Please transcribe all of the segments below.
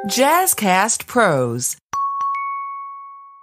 Jazzcast Pros.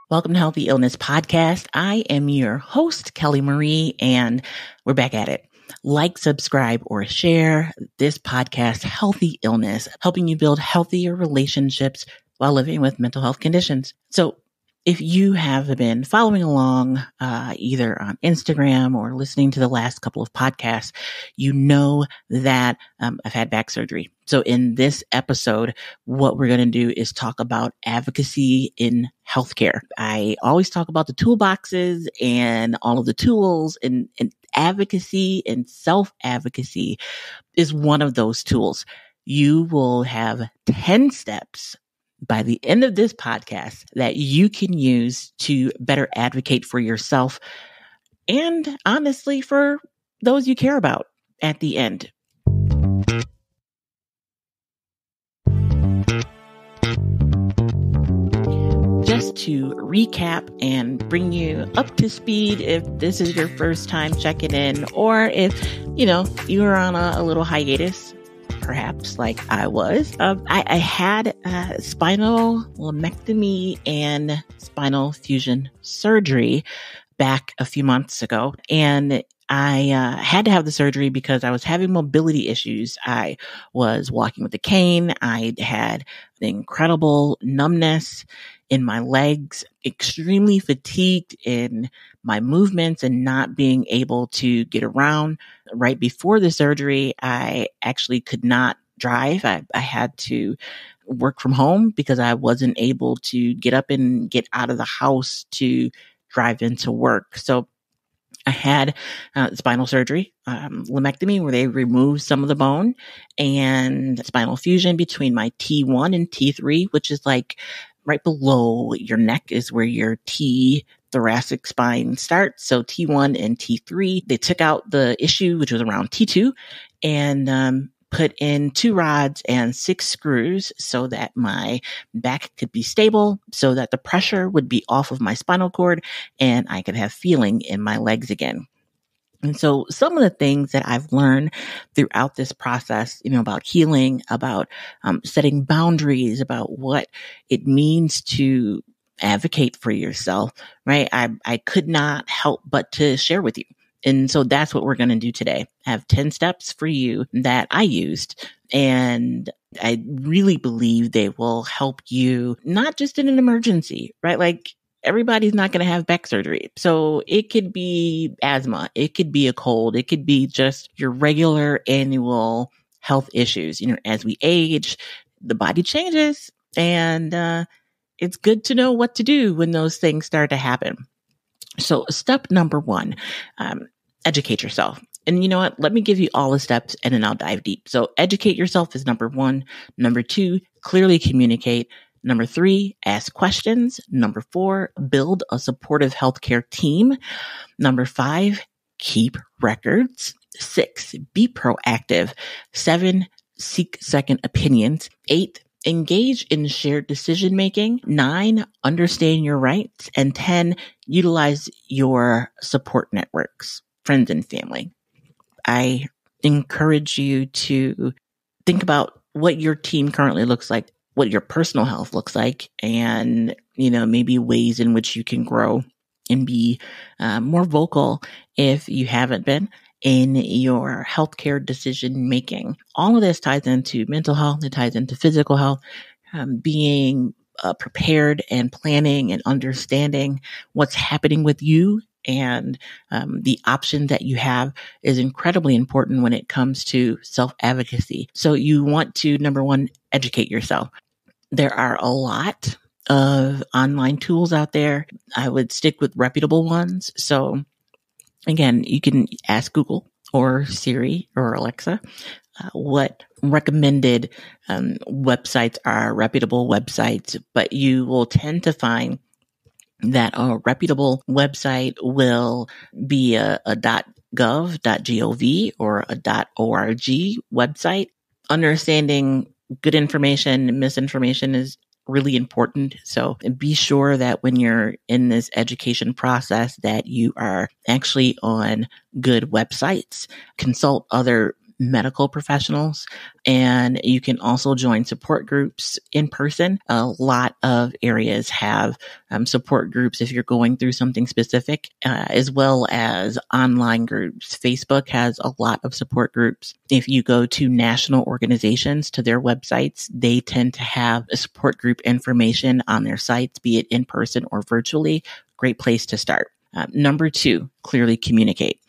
Welcome to Healthy Illness Podcast. I am your host, Kelly Marie, and we're back at it. Like, subscribe, or share this podcast, Healthy Illness, helping you build healthier relationships while living with mental health conditions. So if you have been following along, either on Instagram or listening to the last couple of podcasts, you know that I've had back surgery. So in this episode, what we're going to do is talk about advocacy in healthcare. I always talk about the toolboxes and all of the tools, and advocacy and self-advocacy is one of those tools. You will have 10 steps by the end of this podcast that you can use to better advocate for yourself and honestly for those you care about at the end. Just to recap and bring you up to speed if this is your first time checking in, or if, you were on a little hiatus, perhaps like I was. I had spinal lumpectomy and spinal fusion surgery back a few months ago. And I had to have the surgery because I was having mobility issues. I was walking with a cane. I had incredible numbness in my legs, extremely fatigued in my movements and not being able to get around. Right before the surgery, I actually could not drive. I had to work from home because I wasn't able to get up and get out of the house to drive into work. So I had spinal surgery, lumpectomy, where they removed some of the bone, and spinal fusion between my T1 and T3, which is like right below your neck is where your T thoracic spine starts. So T1 and T3, they took out the issue, which was around T2, and put in 2 rods and 6 screws so that my back could be stable, so that the pressure would be off of my spinal cord and I could have feeling in my legs again. And so some of the things that I've learned throughout this process, about healing, about setting boundaries, about what it means to advocate for yourself, right? I could not help but to share with you. And so that's what we're going to do today. I have 10 steps for you that I used, and I really believe they will help you, not just in an emergency, right? Like, everybody's not going to have back surgery. So it could be asthma. It could be a cold. It could be just your regular annual health issues. As we age, the body changes, and it's good to know what to do when those things start to happen. So step number 1, educate yourself. And you know what? Let me give you all the steps and then I'll dive deep. So educate yourself is number 1. Number 2, clearly communicate. Number 3, ask questions. Number 4, build a supportive healthcare team. Number 5, keep records. 6, be proactive. 7, seek second opinions. 8, engage in shared decision making. 9, understand your rights. And 10, utilize your support networks, friends and family. I encourage you to think about what your team currently looks like, what your personal health looks like, and, maybe ways in which you can grow and be more vocal if you haven't been in your healthcare decision making. All of this ties into mental health. It ties into physical health, being prepared and planning and understanding what's happening with you. And the option that you have is incredibly important when it comes to self-advocacy. So you want to, number 1, educate yourself. There are a lot of online tools out there. I would stick with reputable ones. So again, you can ask Google or Siri or Alexa what recommended websites are reputable websites, but you will tend to find that a reputable website will be a .gov, .gov, or a .org website. Understanding good information and misinformation is really important. So be sure that when you're in this education process that you are actually on good websites. Consult other medical professionals. And you can also join support groups in person. A lot of areas have support groups if you're going through something specific, as well as online groups. Facebook has a lot of support groups. If you go to national organizations, to their websites, they tend to have a support group information on their sites, be it in person or virtually. Great place to start. Number 2, clearly communicate.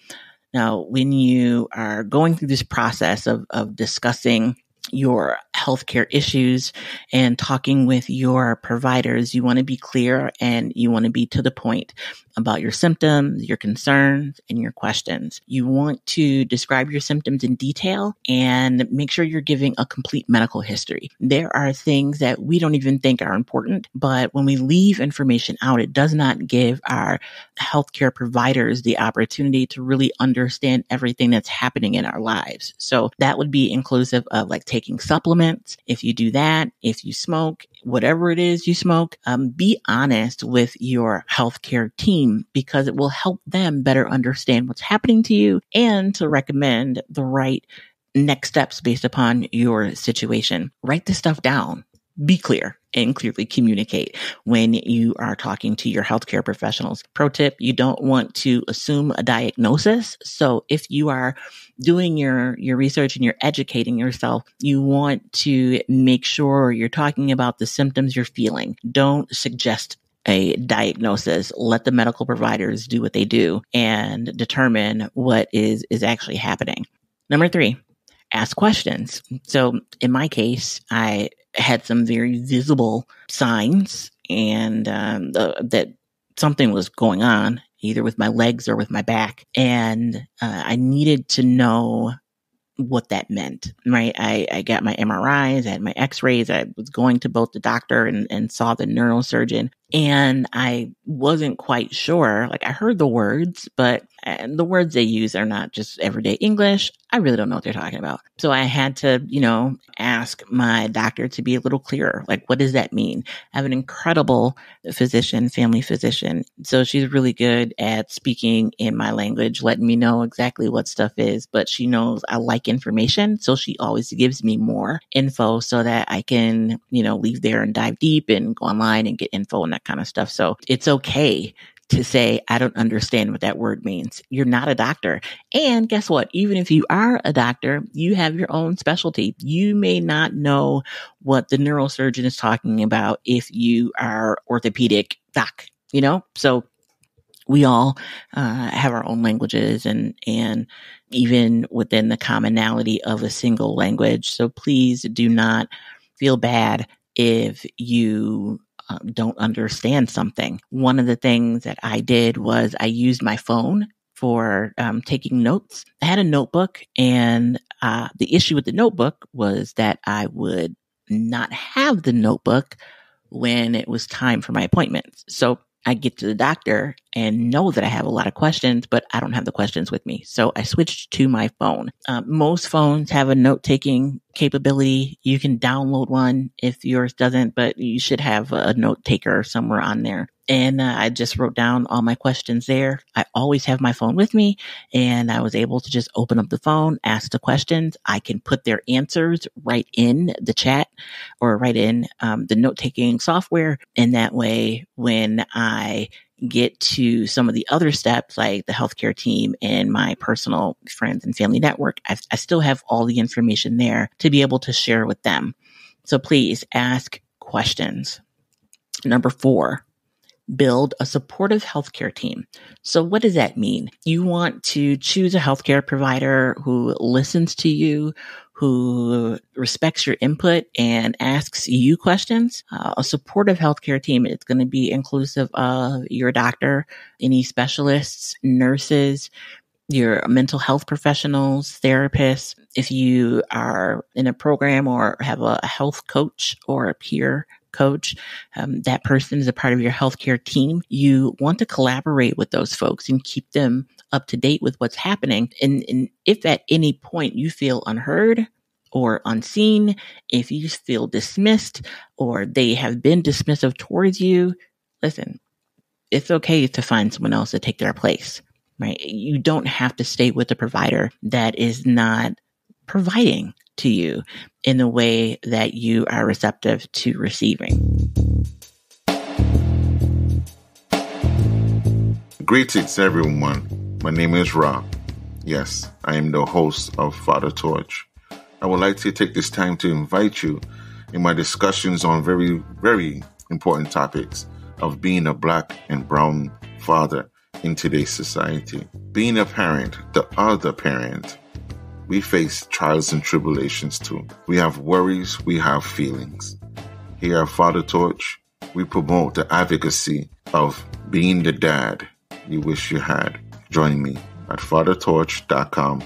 Now, when you are going through this process of discussing your healthcare issues and talking with your providers, you want to be clear and you want to be to the point about your symptoms, your concerns, and your questions. You want to describe your symptoms in detail and make sure you're giving a complete medical history. There are things that we don't even think are important, but when we leave information out, it does not give our healthcare providers the opportunity to really understand everything that's happening in our lives. So that would be inclusive of like taking supplements. If you do that, if you smoke, whatever it is you smoke, be honest with your healthcare team because it will help them better understand what's happening to you and to recommend the right next steps based upon your situation. Write this stuff down. Be clear and clearly communicate when you are talking to your healthcare professionals. Pro tip, you don't want to assume a diagnosis. So if you are doing your research and you're educating yourself, you want to make sure you're talking about the symptoms you're feeling. Don't suggest a diagnosis. Let the medical providers do what they do and determine what is actually happening. Number 3, ask questions. So in my case, I had some very visible signs and that something was going on either with my legs or with my back. And I needed to know what that meant, right? I got my MRIs, I had my x-rays. I was going to both the doctor and saw the neurosurgeon. And I wasn't quite sure. Like I heard the words, but the words they use are not just everyday English. I really don't know what they're talking about. So I had to, ask my doctor to be a little clearer. Like, what does that mean? I have an incredible physician, family physician. So she's really good at speaking in my language, letting me know exactly what stuff is, but she knows I like information. So she always gives me more info so that I can, leave there and dive deep and go online and get info and that kind of stuff. So it's okay to say, I don't understand what that word means. You're not a doctor. And guess what? Even if you are a doctor, you have your own specialty. You may not know what the neurosurgeon is talking about if you are orthopedic doc, So we all have our own languages and even within the commonality of a single language. So please do not feel bad if you don't understand something. One of the things that I did was I used my phone for taking notes. I had a notebook, and the issue with the notebook was that I would not have the notebook when it was time for my appointments. So I get to the doctor and know that I have a lot of questions, but I don't have the questions with me. So I switched to my phone. Most phones have a note-taking capability. You can download one if yours doesn't, but you should have a note taker somewhere on there. And I just wrote down all my questions there. I always have my phone with me, and I was able to just open up the phone, ask the questions. I can put their answers right in the chat or right in the note-taking software. And that way, when I get to some of the other steps like the healthcare team and my personal friends and family network, I still have all the information there to be able to share with them. So please ask questions. Number 4, build a supportive healthcare team. So what does that mean? You want to choose a healthcare provider who listens to you, who respects your input and asks you questions. A supportive healthcare team is going to be inclusive of your doctor, any specialists, nurses, your mental health professionals, therapists. If you are in a program or have a health coach or a peer coach, that person is a part of your healthcare team. You want to collaborate with those folks and keep them up to date with what's happening. And if at any point you feel unheard or unseen, if you feel dismissed or they have been dismissive towards you, listen, it's okay to find someone else to take their place, right? You don't have to stay with a provider that is not providing to you in the way that you are receptive to receiving. Greetings, everyone. My name is Ra. Yes, I am the host of Father Torch. I would like to take this time to invite you in my discussions on very, very important topics of being a Black and brown father in today's society. Being a parent, the other parent, we face trials and tribulations too. We have worries, we have feelings. Here at Father Torch, we promote the advocacy of being the dad you wish you had. Join me at fathertorch.com.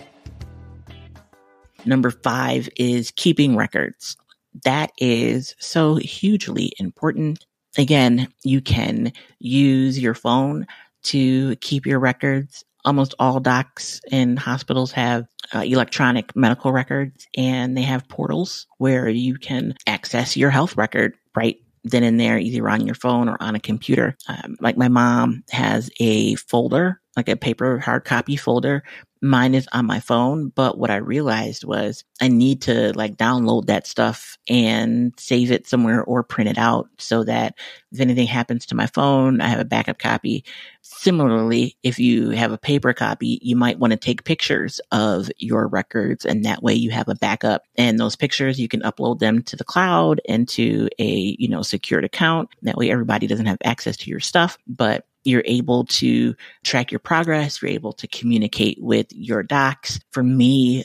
Number 5 is keeping records. That is so hugely important. Again, you can use your phone to keep your records. Almost all docs and hospitals have electronic medical records, and they have portals where you can access your health record right then and there, either on your phone or on a computer. Like my mom has a folder, like a paper hard copy folder. Mine is on my phone, but what I realized was I need to download that stuff and save it somewhere or print it out so that if anything happens to my phone, I have a backup copy. Similarly, if you have a paper copy, you might want to take pictures of your records, and that way you have a backup. And those pictures, you can upload them to the cloud and to a, secured account. That way everybody doesn't have access to your stuff, but you're able to track your progress. You're able to communicate with your docs. For me,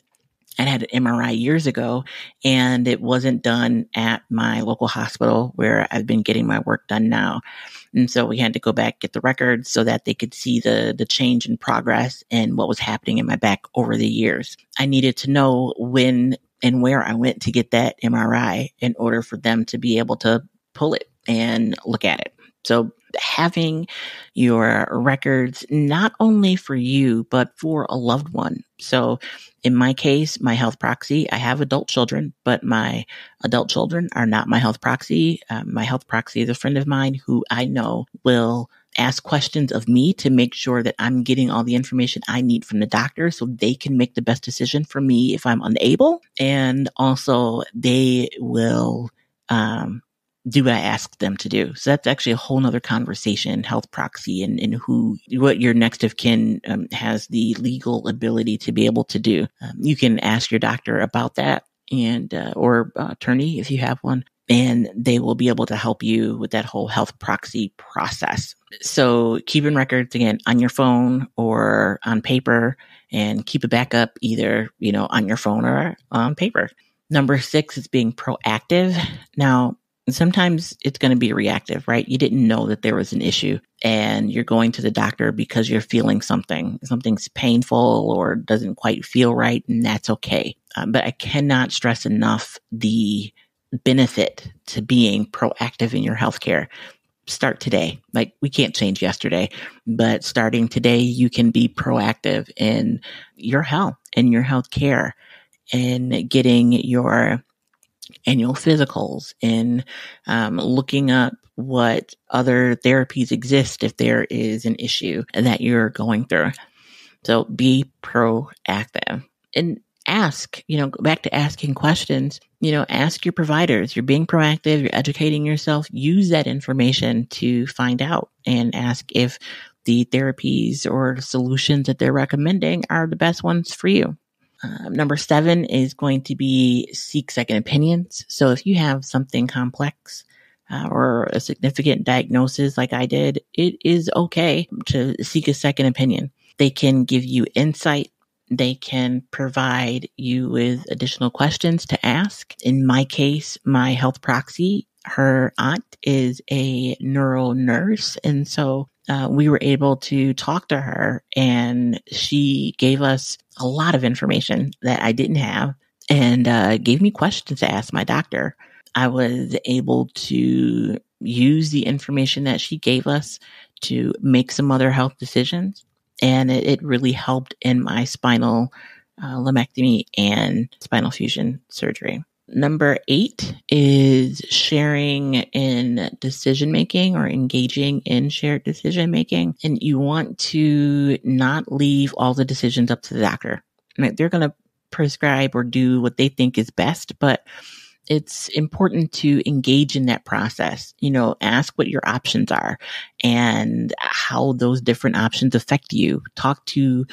I had an MRI years ago, and it wasn't done at my local hospital where I've been getting my work done now. And so we had to go back, get the records so that they could see the change in progress and what was happening in my back over the years. I needed to know when and where I went to get that MRI in order for them to be able to pull it and look at it. So having your records, not only for you, but for a loved one. So in my case, my health proxy, I have adult children, but my adult children are not my health proxy. My health proxy is a friend of mine who I know will ask questions of me to make sure that I'm getting all the information I need from the doctor so they can make the best decision for me if I'm unable. And also they will, do what I ask them to do. So that's actually a whole nother conversation, health proxy and what your next of kin has the legal ability to be able to do. You can ask your doctor about that and, or attorney if you have one, and they will be able to help you with that whole health proxy process. So keeping records again on your phone or on paper, and keep a backup either, on your phone or on paper. Number 6 is being proactive. Now, sometimes it's going to be reactive, right? You didn't know that there was an issue and you're going to the doctor because you're feeling something's painful or doesn't quite feel right, and that's okay. But I cannot stress enough the benefit to being proactive in your healthcare. Start today. We can't change yesterday, but starting today, you can be proactive in your health and your health care and getting your annual physicals and looking up what other therapies exist if there is an issue that you're going through. So be proactive and ask, go back to asking questions, ask your providers. You're being proactive, you're educating yourself, use that information to find out and ask if the therapies or solutions that they're recommending are the best ones for you. Number 7 is going to be seek second opinions. So if you have something complex or a significant diagnosis like I did, it is okay to seek a second opinion. They can give you insight. They can provide you with additional questions to ask. In my case, my health proxy, her aunt is a neuro nurse. And so we were able to talk to her, and she gave us a lot of information that I didn't have and gave me questions to ask my doctor. I was able to use the information that she gave us to make some other health decisions. And it really helped in my spinal lumpectomy and spinal fusion surgery. Number 8 is sharing in decision-making or engaging in shared decision-making. And you want to not leave all the decisions up to the doctor. They're going to prescribe or do what they think is best, but it's important to engage in that process. Ask what your options are and how those different options affect you. Talk to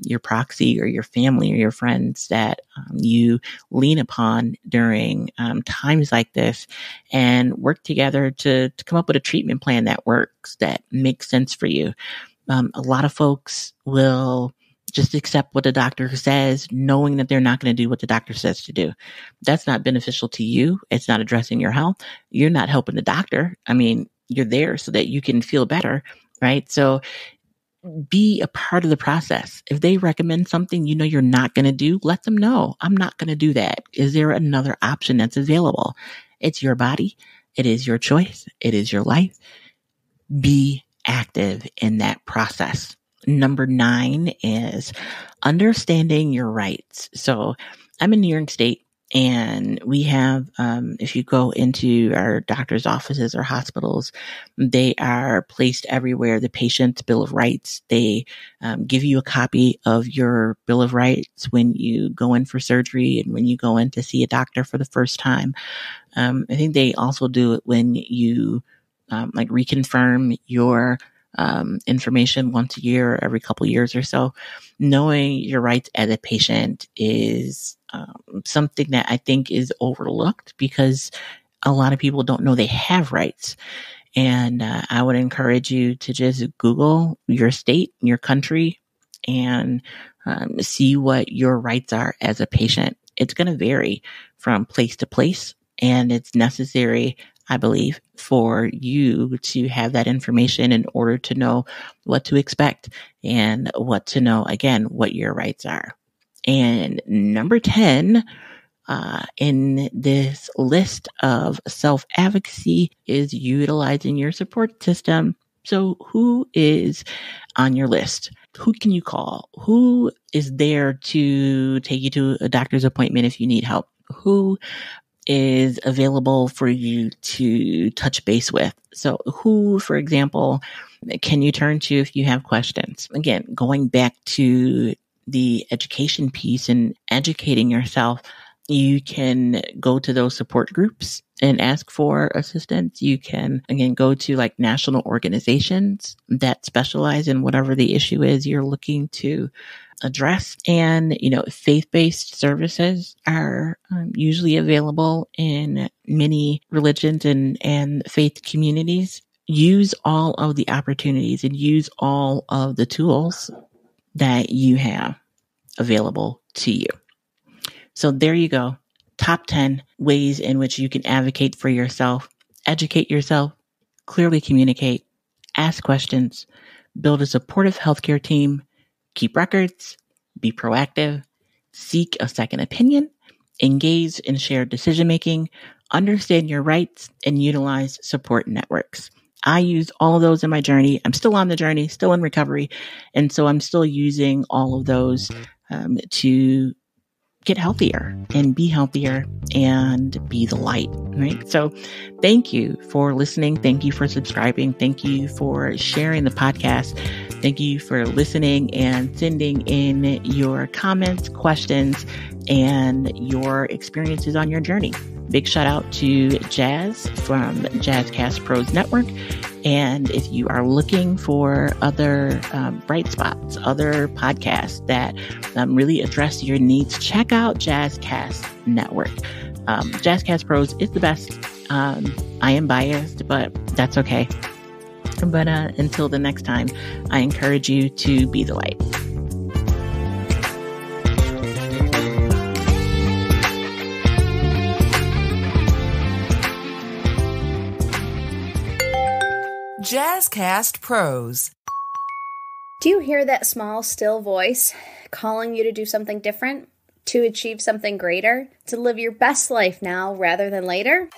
your proxy or your family or your friends that you lean upon during times like this, and work together to come up with a treatment plan that works, that makes sense for you. A lot of folks will just accept what the doctor says, knowing that they're not going to do what the doctor says to do. That's not beneficial to you. It's not addressing your health. You're not helping the doctor. I mean, you're there so that you can feel better, right? So be a part of the process. If they recommend something you're not going to do, let them know. I'm not going to do that. Is there another option that's available? It's your body. It is your choice. It is your life. Be active in that process. Number 9 is understanding your rights. So I'm in New York State, and we have, if you go into our doctor's offices or hospitals, they are placed everywhere. The patient's Bill of Rights. They give you a copy of your Bill of Rights when you go in for surgery and when you go in to see a doctor for the first time. I think they also do it when you reconfirm your information once a year, or every couple years or so. Knowing your rights as a patient is something that I think is overlooked, because a lot of people don't know they have rights. And I would encourage you to just Google your state, your country, and see what your rights are as a patient. It's going to vary from place to place, and it's necessary, I believe, for you to have that information in order to know what to expect and what to know, again, what your rights are. And number 10 in this list of self-advocacy is utilizing your support system. So who is on your list? Who can you call? Who is there to take you to a doctor's appointment if you need help? Who is available for you to touch base with? So who, for example, can you turn to if you have questions? Again, going back to the education piece and educating yourself, you can go to those support groups and ask for assistance. You can, again, go to national organizations that specialize in whatever the issue is you're looking to address. And, faith-based services are usually available in many religions and faith communities. Use all of the opportunities and use all of the tools that you have available to you. So there you go. Top 10 ways in which you can advocate for yourself, educate yourself, clearly communicate, ask questions, build a supportive healthcare team, keep records, be proactive, seek a second opinion, engage in shared decision-making, understand your rights, and utilize support networks. I used all of those in my journey. I'm still on the journey, still in recovery. And so I'm still using all of those to get healthier and be healthier and be the light, right? So thank you for listening. Thank you for subscribing. Thank you for sharing the podcast. Thank you for listening and sending in your comments, questions, and your experiences on your journey. Big shout out to Jazz from Jazzcast Pros Network. And if you are looking for other bright spots, other podcasts that really address your needs, check out Jazzcast Network. Jazzcast Pros is the best. I am biased, but that's okay. But until the next time, I encourage you to be the light. Jazzcast Pros. Do you hear that small, still voice calling you to do something different, to achieve something greater, to live your best life now rather than later?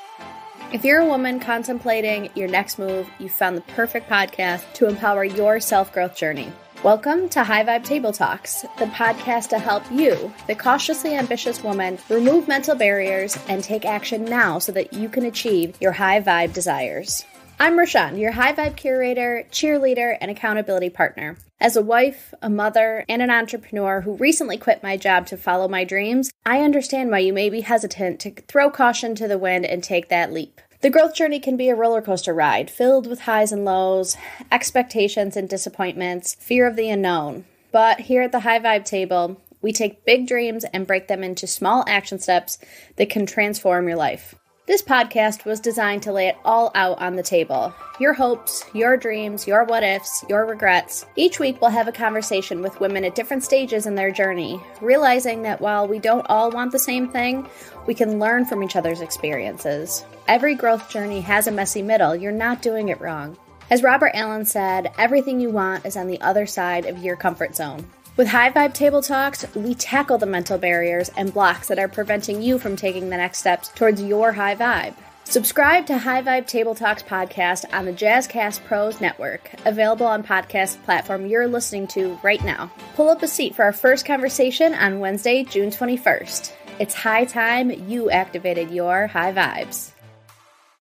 If you're a woman contemplating your next move, you've found the perfect podcast to empower your self-growth journey. Welcome to High Vibe Table Talks, the podcast to help you, the cautiously ambitious woman, remove mental barriers and take action now so that you can achieve your high vibe desires. I'm Rashawn, your high vibe curator, cheerleader, and accountability partner. As a wife, a mother, and an entrepreneur who recently quit my job to follow my dreams, I understand why you may be hesitant to throw caution to the wind and take that leap. The growth journey can be a roller coaster ride, filled with highs and lows, expectations and disappointments, fear of the unknown. But here at the High Vibe table, we take big dreams and break them into small action steps that can transform your life. This podcast was designed to lay it all out on the table. Your hopes, your dreams, your what-ifs, your regrets. Each week we'll have a conversation with women at different stages in their journey, realizing that while we don't all want the same thing, we can learn from each other's experiences. Every growth journey has a messy middle. You're not doing it wrong. As Robert Allen said, everything you want is on the other side of your comfort zone. With High Vibe Table Talks, we tackle the mental barriers and blocks that are preventing you from taking the next steps towards your high vibe. Subscribe to High Vibe Table Talks podcast on the Jazzcast Pros Network, available on podcast platform you're listening to right now. Pull up a seat for our first conversation on Wednesday, June 21st. It's high time you activated your high vibes.